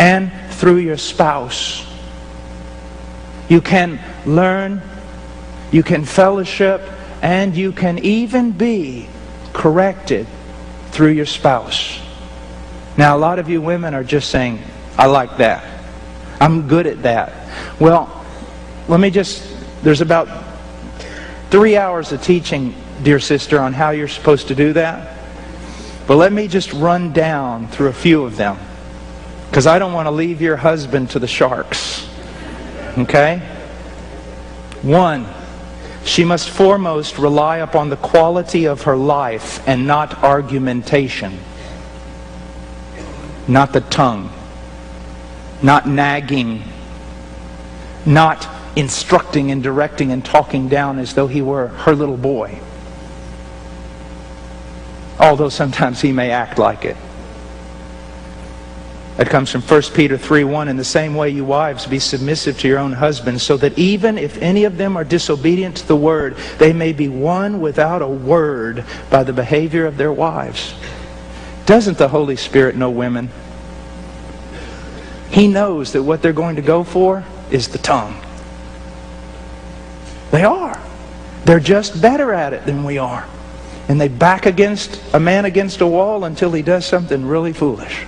and through your spouse. You can learn, you can fellowship, and you can even be corrected through your spouse. Now, a lot of you women are just saying, I like that. I'm good at that. Well, there's about 3 hours of teaching, dear sister, on how you're supposed to do that. But let me just run down through a few of them, because I don't want to leave your husband to the sharks. Okay? 1, she must foremost rely upon the quality of her life and not argumentation. Not the tongue. Not nagging. Not instructing and directing and talking down as though he were her little boy. Although sometimes he may act like it. That comes from 1 Peter 3:1. In the same way, you wives, be submissive to your own husbands, so that even if any of them are disobedient to the word, they may be won without a word by the behavior of their wives. Doesn't the Holy Spirit know women? He knows that what they're going to go for is the tongue. They are. They're just better at it than we are. And they back a man against a wall until he does something really foolish.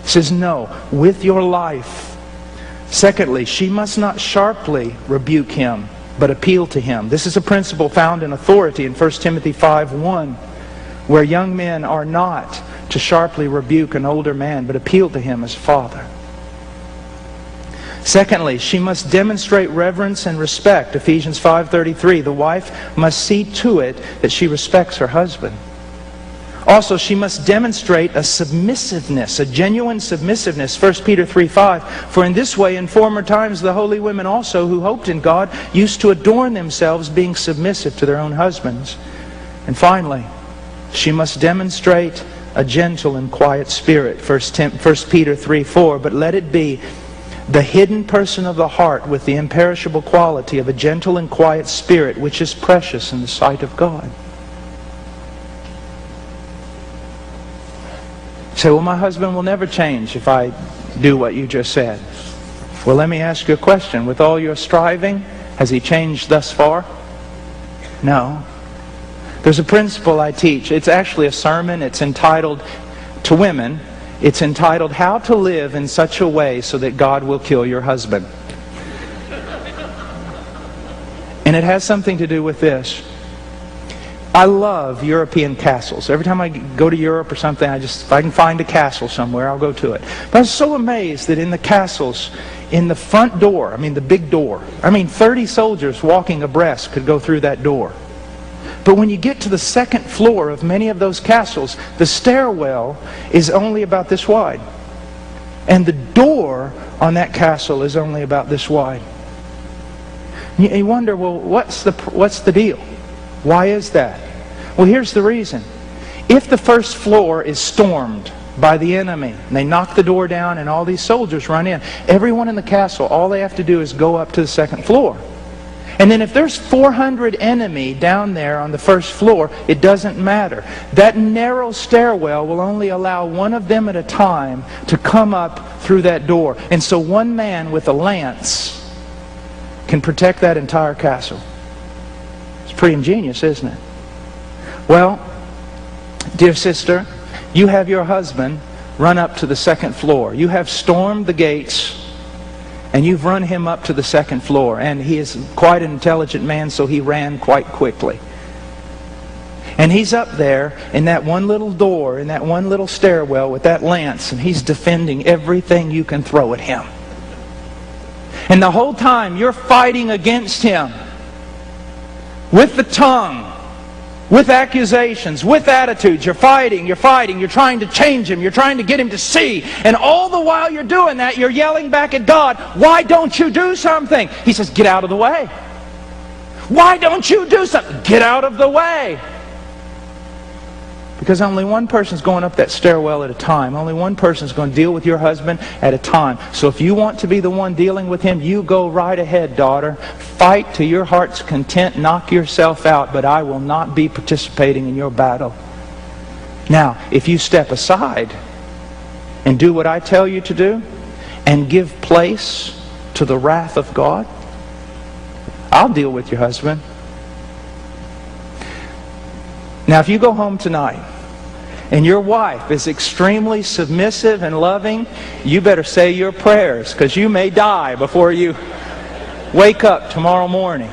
He says, no, with your life. Secondly, she must not sharply rebuke him, but appeal to him. This is a principle found in authority in 1 Timothy 5:1, where young men are not to sharply rebuke an older man, but appeal to him as father. Secondly, she must demonstrate reverence and respect. Ephesians 5:33, the wife must see to it that she respects her husband. Also, she must demonstrate a submissiveness, a genuine submissiveness. 1 Peter 3:5, for in this way in former times the holy women also who hoped in God used to adorn themselves, being submissive to their own husbands. And finally, she must demonstrate a gentle and quiet spirit. 1 Peter 3:4, but let it be the hidden person of the heart with the imperishable quality of a gentle and quiet spirit, which is precious in the sight of God. You say, well, my husband will never change if I do what you just said. Well, let me ask you a question. With all your striving, has he changed thus far? No. There's a principle I teach. It's actually a sermon. It's entitled, to women, it's entitled, How to Live in Such a Way So That God Will Kill Your Husband. And it has something to do with this. I love European castles. Every time I go to Europe or something, if I can find a castle somewhere, I'll go to it. But I was so amazed that in the castles, in the front door, the big door, 30 soldiers walking abreast could go through that door. But when you get to the second floor of many of those castles, the stairwell is only about this wide. And the door on that castle is only about this wide. You wonder, well, what's the deal? Why is that? Well, here's the reason. If the first floor is stormed by the enemy, and they knock the door down and all these soldiers run in, everyone in the castle, all they have to do is go up to the second floor. And then if there's 400 enemy down there on the first floor, it doesn't matter. That narrow stairwell will only allow one of them at a time to come up through that door. And so one man with a lance can protect that entire castle. It's pretty ingenious, isn't it? Well, dear sister, you have your husband run up to the second floor. You have stormed the gates, and you've run him up to the second floor. And he is quite an intelligent man, so he ran quite quickly. And he's up there in that one little door, in that one little stairwell with that lance, and he's defending everything you can throw at him. And the whole time you're fighting against him with the tongue, with accusations, with attitudes. You're fighting, you're trying to change him, you're trying to get him to see. And all the while you're doing that, you're yelling back at God, why don't you do something? He says, get out of the way. Why don't you do something? Get out of the way. Because only one person's going up that stairwell at a time. Only one person's going to deal with your husband at a time. So if you want to be the one dealing with him, you go right ahead, daughter. Fight to your heart's content. Knock yourself out. But I will not be participating in your battle. Now, if you step aside, and do what I tell you to do and give place to the wrath of God, I'll deal with your husband. Now, if you go home tonight and your wife is extremely submissive and loving, you better say your prayers, because you may die before you wake up tomorrow morning.